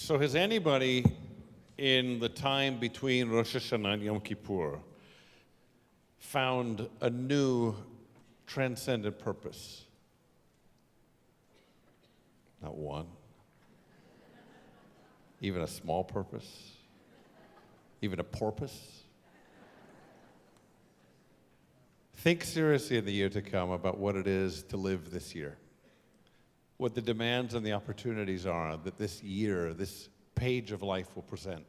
So has anybody in the time between Rosh Hashanah and Yom Kippur found a new transcendent purpose? Not one. Even a small purpose? Even a porpoise? Think seriously in the year to come about what it is to live this year. What the demands and the opportunities are that this year, this page of life will present.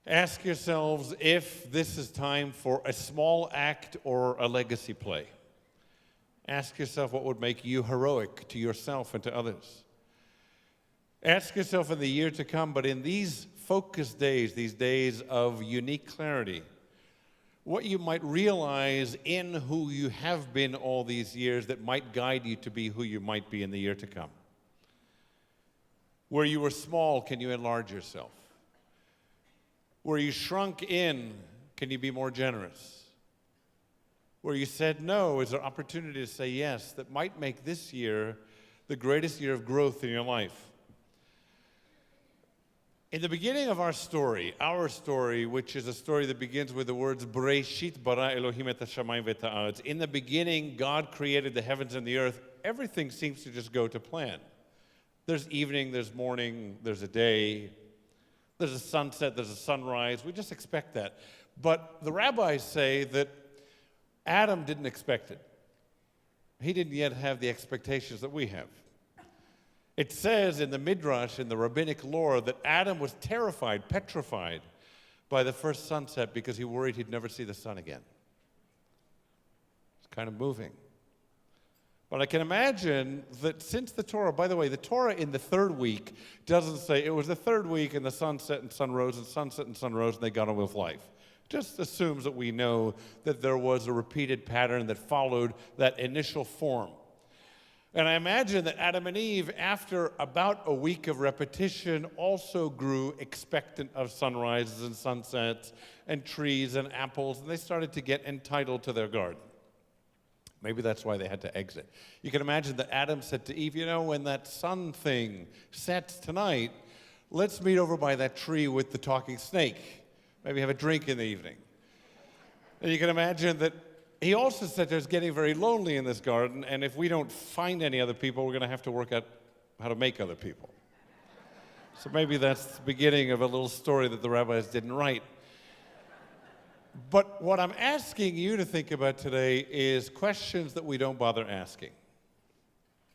Ask yourselves if this is time for a small act or a legacy play. Ask yourself what would make you heroic to yourself and to others. Ask yourself in the year to come, but in these focused days, these days of unique clarity, what you might realize in who you have been all these years that might guide you to be who you might be in the year to come. Where you were small, can you enlarge yourself? Where you shrunk in, can you be more generous? Where you said no, is there opportunity to say yes that might make this year the greatest year of growth in your life? In the beginning of our story, which is a story that begins with the words Bereshit bara Elohim et hashamayim v'et haaretz. In the beginning, God created the heavens and the earth. Everything seems to just go to plan. There's evening, there's morning, there's a day, there's a sunset, there's a sunrise. We just expect that. But the rabbis say that Adam didn't expect it. He didn't yet have the expectations that we have. It says in the Midrash, in the rabbinic lore, that Adam was terrified, petrified by the first sunset because he worried he'd never see the sun again. It's kind of moving. But I can imagine that since the Torah, by the way, the Torah in the third week doesn't say it was the third week and the sunset and sun rose and sunset and sun rose and they got on with life. Just assumes that we know that there was a repeated pattern that followed that initial form. And I imagine that Adam and Eve, after about a week of repetition, also grew expectant of sunrises and sunsets and trees and apples, and they started to get entitled to their garden. Maybe that's why they had to exit. You can imagine that Adam said to Eve, when that sun thing sets tonight, let's meet over by that tree with the talking snake. Maybe have a drink in the evening. And you can imagine that he also said there's getting very lonely in this garden, and if we don't find any other people, we're going to have to work out how to make other people. So maybe that's the beginning of a little story that the rabbis didn't write. But what I'm asking you to think about today is questions that we don't bother asking,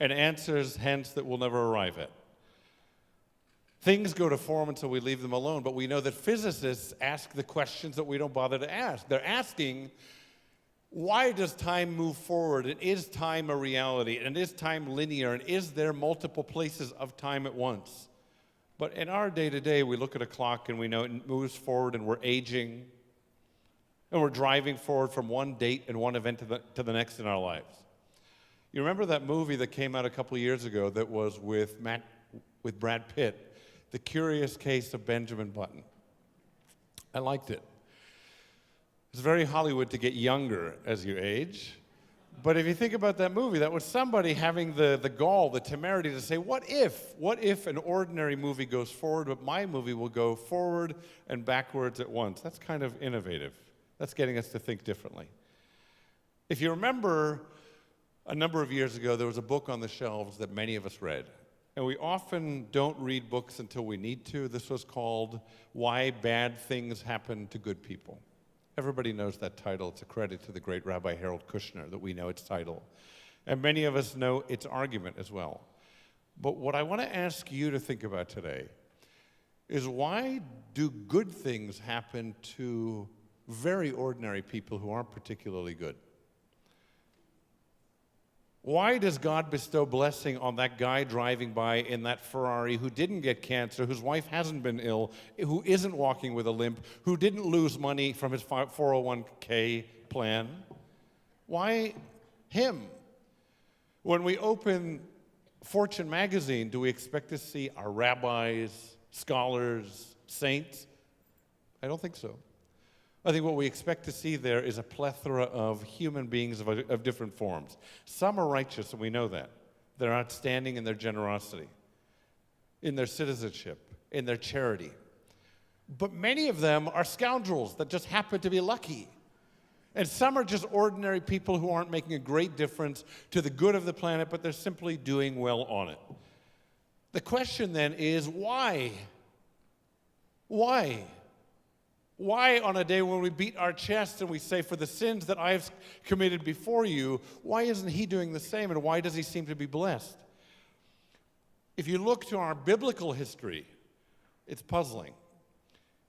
and answers, hence, that we'll never arrive at. Things go to form until we leave them alone, but we know that physicists ask the questions that we don't bother to ask. They're asking, why does time move forward? And is time a reality? And is time linear? And is there multiple places of time at once? But in our day-to-day, we look at a clock and we know it moves forward and we're aging. And we're driving forward from one date and one event to the next in our lives. You remember that movie that came out a couple of years ago that was with Brad Pitt, The Curious Case of Benjamin Button? I liked it. It's very Hollywood to get younger as you age. But if you think about that movie, that was somebody having the gall, the temerity to say, what if an ordinary movie goes forward, but my movie will go forward and backwards at once? That's kind of innovative. That's getting us to think differently. If you remember, a number of years ago, there was a book on the shelves that many of us read. And we often don't read books until we need to. This was called Why Bad Things Happen to Good People. Everybody knows that title. It's a credit to the great Rabbi Harold Kushner that we know its title. And many of us know its argument as well. But what I want to ask you to think about today is, why do good things happen to very ordinary people who aren't particularly good? Why does God bestow blessing on that guy driving by in that Ferrari who didn't get cancer, whose wife hasn't been ill, who isn't walking with a limp, who didn't lose money from his 401k plan? Why him? When we open Fortune magazine, do we expect to see our rabbis, scholars, saints? I don't think so. I think what we expect to see there is a plethora of human beings of different forms. Some are righteous, and we know that. They're outstanding in their generosity. in their citizenship, in their charity. But many of them are scoundrels that just happen to be lucky. And some are just ordinary people who aren't making a great difference to the good of the planet, but they're simply doing well on it. The question then is, why? Why? Why on a day when we beat our chest and we say, for the sins that I've committed before you, why isn't he doing the same, and why does he seem to be blessed? If you look to our biblical history, it's puzzling.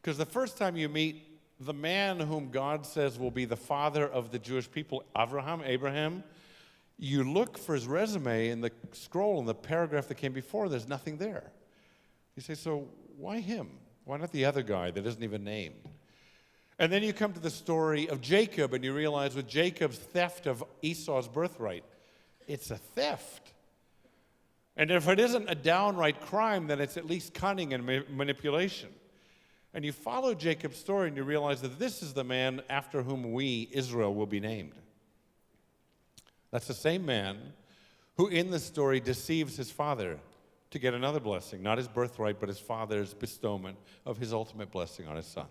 Because the first time you meet the man whom God says will be the father of the Jewish people, Abraham, you look for his resume in the scroll, in the paragraph that came before, there's nothing there. You say, so why him? Why not the other guy that isn't even named? And then you come to the story of Jacob, and you realize with Jacob's theft of Esau's birthright, it's a theft. And if it isn't a downright crime, then it's at least cunning and manipulation. And you follow Jacob's story, and you realize that this is the man after whom we, Israel, will be named. That's the same man who in the story deceives his father to get another blessing, not his birthright, but his father's bestowment of his ultimate blessing on his son.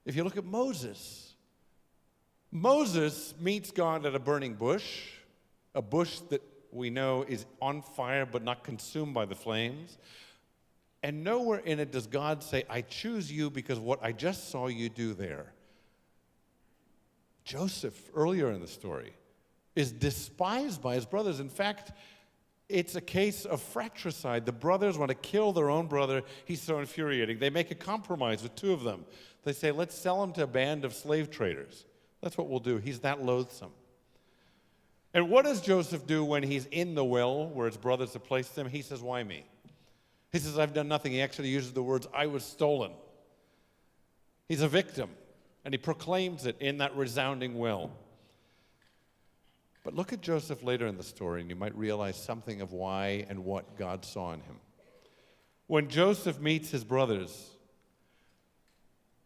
If you look at Moses, Moses meets God at a burning bush, a bush that we know is on fire but not consumed by the flames. And nowhere in it does God say, I choose you because what I just saw you do there. Joseph, earlier in the story, is despised by his brothers. In fact, it's a case of fratricide. The brothers want to kill their own brother. He's so infuriating. They make a compromise with two of them. They say, let's sell him to a band of slave traders. That's what we'll do. He's that loathsome. And what does Joseph do when he's in the well where his brothers have placed him? He says, why me? He says, I've done nothing. He actually uses the words, I was stolen. He's a victim, and he proclaims it in that resounding well. But look at Joseph later in the story, and you might realize something of why and what God saw in him. When Joseph meets his brothers,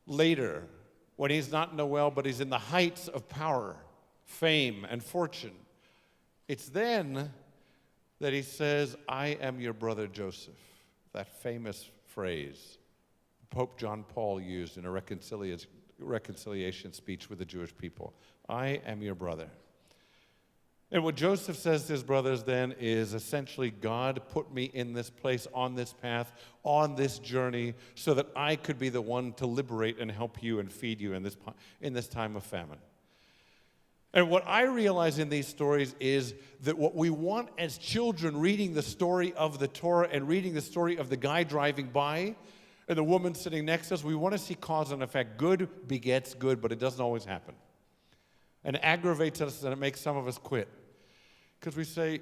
later, when he's not in the well, but he's in the heights of power, fame, and fortune, it's then that he says, I am your brother Joseph. That famous phrase Pope John Paul used in a reconciliation speech with the Jewish people. I am your brother. And what Joseph says to his brothers then is essentially, God put me in this place, on this path, on this journey, so that I could be the one to liberate and help you and feed you in this time of famine. And what I realize in these stories is that what we want as children reading the story of the Torah and reading the story of the guy driving by and the woman sitting next to us, we want to see cause and effect. Good begets good, but it doesn't always happen. And it aggravates us, and it makes some of us quit. Because we say,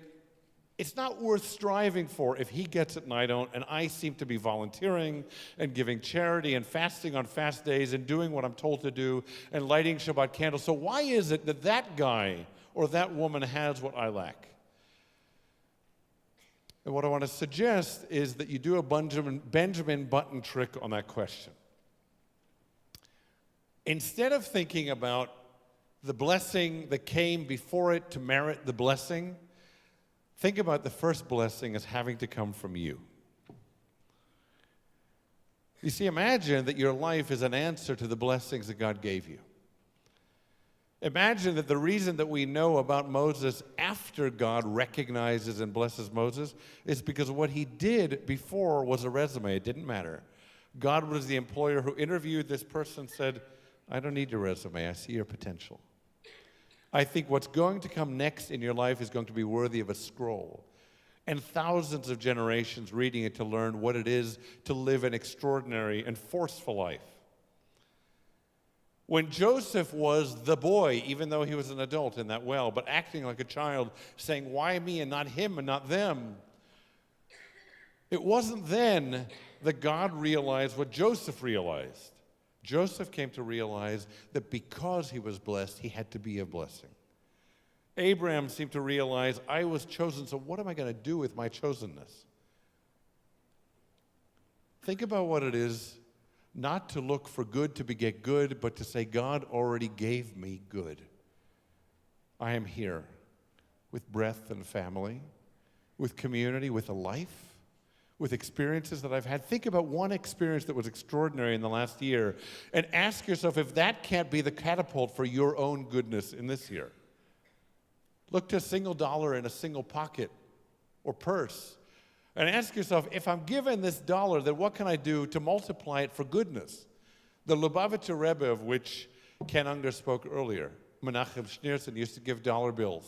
it's not worth striving for if he gets it and I don't, and I seem to be volunteering and giving charity and fasting on fast days and doing what I'm told to do and lighting Shabbat candles. So why is it that that guy or that woman has what I lack? And what I want to suggest is that you do a Benjamin Button trick on that question. Instead of thinking about the blessing that came before it to merit the blessing, think about the first blessing as having to come from you. You see, imagine that your life is an answer to the blessings that God gave you. Imagine that the reason that we know about Moses after God recognizes and blesses Moses is because what he did before was a resume. It didn't matter. God was the employer who interviewed this person and said, I don't need your resume. I see your potential. I think what's going to come next in your life is going to be worthy of a scroll. And thousands of generations reading it to learn what it is to live an extraordinary and forceful life. When Joseph was the boy, even though he was an adult in that well, but acting like a child, saying, why me and not him and not them? It wasn't then that God realized what Joseph realized. Joseph came to realize that because he was blessed, he had to be a blessing. Abraham seemed to realize, I was chosen, so what am I going to do with my chosenness? Think about what it is not to look for good to beget good, but to say, God already gave me good. I am here with breath and family, with community, with a life, with experiences that I've had. Think about one experience that was extraordinary in the last year and ask yourself if that can't be the catapult for your own goodness in this year. Look to a single dollar in a single pocket or purse and ask yourself, if I'm given this dollar, then what can I do to multiply it for goodness? The Lubavitcher Rebbe, of which Ken Unger spoke earlier, Menachem Schneerson, used to give dollar bills.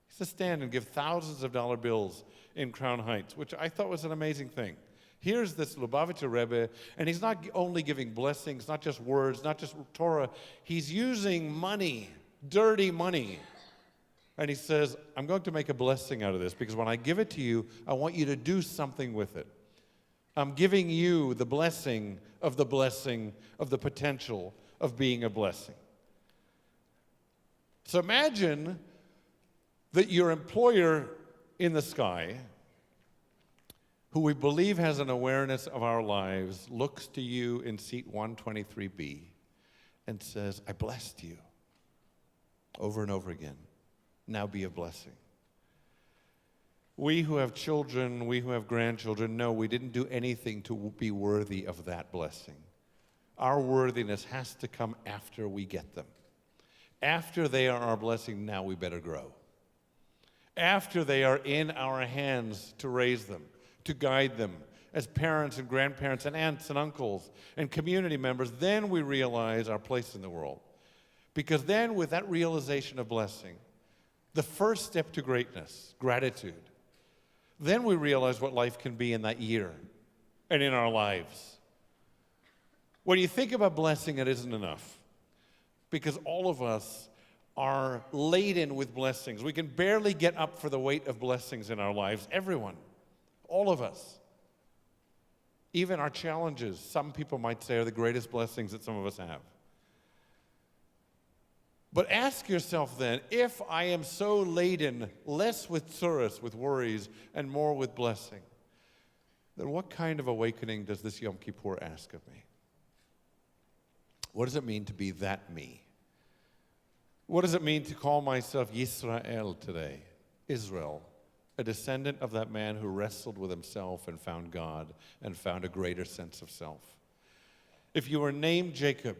He used to stand and give thousands of dollar bills in Crown Heights, which I thought was an amazing thing. Here's this Lubavitcher Rebbe, and he's not only giving blessings, not just words, not just Torah. He's using money, dirty money. And he says, I'm going to make a blessing out of this, because when I give it to you, I want you to do something with it. I'm giving you the blessing of the potential of being a blessing. So imagine that your employer in the sky, who we believe has an awareness of our lives, looks to you in seat 123B and says, I blessed you over and over again. Now be a blessing. We who have children, we who have grandchildren, know we didn't do anything to be worthy of that blessing. Our worthiness has to come after we get them. After they are our blessing, now we better grow. After they are in our hands to raise them, to guide them, as parents and grandparents and aunts and uncles and community members, then we realize our place in the world. Because then with that realization of blessing, the first step to greatness, gratitude, then we realize what life can be in that year and in our lives. When you think about blessing, it isn't enough, because all of us are laden with blessings. We can barely get up for the weight of blessings in our lives. Everyone, all of us. Even our challenges, some people might say, are the greatest blessings that some of us have. But ask yourself then, if I am so laden, less with tsuras, with worries, and more with blessing, then what kind of awakening does this Yom Kippur ask of me? What does it mean to be that me? What does it mean to call myself Yisrael today, Israel, a descendant of that man who wrestled with himself and found God and found a greater sense of self? If you were named Jacob,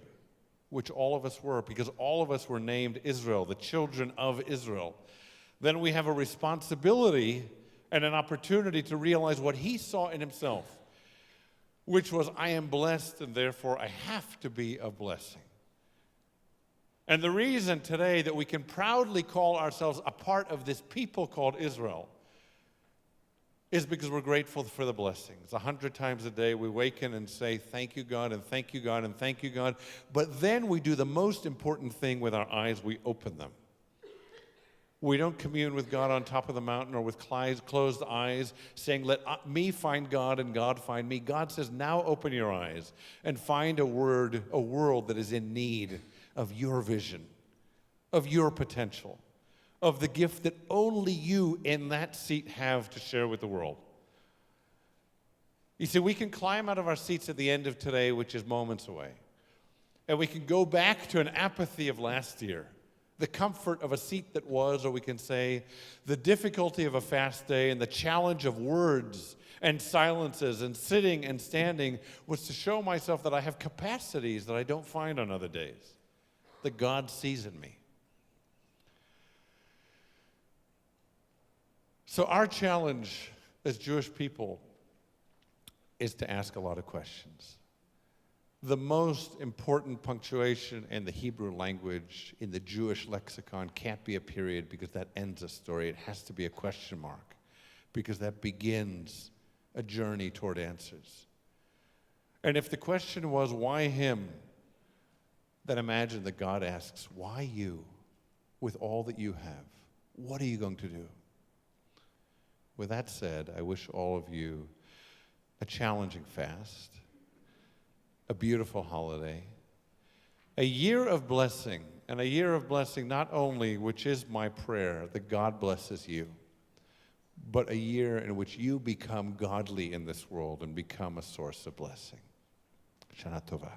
which all of us were, because all of us were named Israel, the children of Israel, then we have a responsibility and an opportunity to realize what he saw in himself, which was, I am blessed, and therefore I have to be a blessing. And the reason today that we can proudly call ourselves a part of this people called Israel is because we're grateful for the blessings. 100 times a day we waken and say, thank you, God, and thank you, God, and thank you, God. But then we do the most important thing with our eyes, we open them. We don't commune with God on top of the mountain or with closed eyes, saying, let me find God and God find me. God says, now open your eyes and find a world that is in need of your vision, of your potential, of the gift that only you in that seat have to share with the world. You see, we can climb out of our seats at the end of today, which is moments away, and we can go back to an apathy of last year, the comfort of a seat that was, or we can say, the difficulty of a fast day and the challenge of words and silences and sitting and standing was to show myself that I have capacities that I don't find on other days, that God sees in me. So our challenge as Jewish people is to ask a lot of questions. The most important punctuation in the Hebrew language, in the Jewish lexicon, can't be a period, because that ends a story. It has to be a question mark, because that begins a journey toward answers. And if the question was, why him? Then imagine that God asks, why you? With all that you have, what are you going to do? With that said, I wish all of you a challenging fast, a beautiful holiday, a year of blessing, and a year of blessing not only, which is my prayer, that God blesses you, but a year in which you become godly in this world and become a source of blessing. Shana Tova.